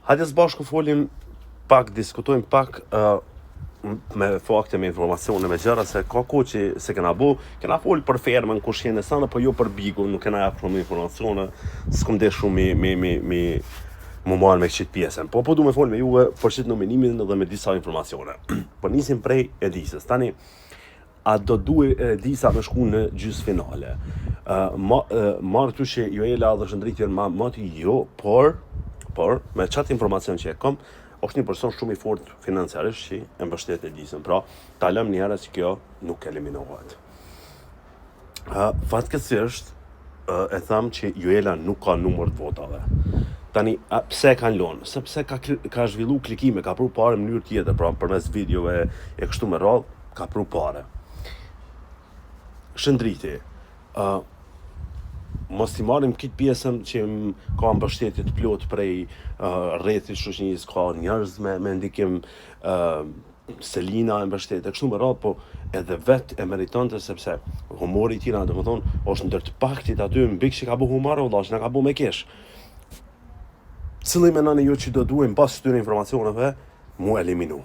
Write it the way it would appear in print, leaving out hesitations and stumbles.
Hajde së bashku folim pak, diskutojmë pak me fakte, me informacione, me gjëra, se ka kohë që se kena kena fol për fermën kush jene sana, po jo për bigun, nuk kena jap shumë informacione, s'kom de shumë mu marrë me këtë pjesën. Po du me fol me juve për këtë nominimin dhe me disa informacione. Po nisim prej Edisës. Tani, a do duhet Edisa me shku në gjysmë finale? Marrë këtu që Joela dhe Shëndritjen ma të jo, por me qatë informacion që e kom, është një person shumë i fort financiarisht që e mbështet Edisën. Pra, ta lëm njëherë që kjo nuk eliminohet. Fatkeqësisht, e tham që Joela nuk ka numër të votave. Tani, pse e kanë lonë? Sepse ka zhvillu klikime, ka pru pare në mënyrë tjetër, pra përmes videove e kështu me radhë, ka pru pare. Shëndriti, mos t'i marrim këtë pjesën që ka mbështetje të plot prej rrethit shoqërisë, ka njerëz me ndikim, Selina e mbështetje, kështu me radhë, po edhe vetë e meritonte sepse humori i tij, domethënë, është ndër të paktit aty mbi që ka bu humor, vëllash, na ka bu me kesh. Cili menoni ju që do duhem pas këtyre informacioneve mu eliminu?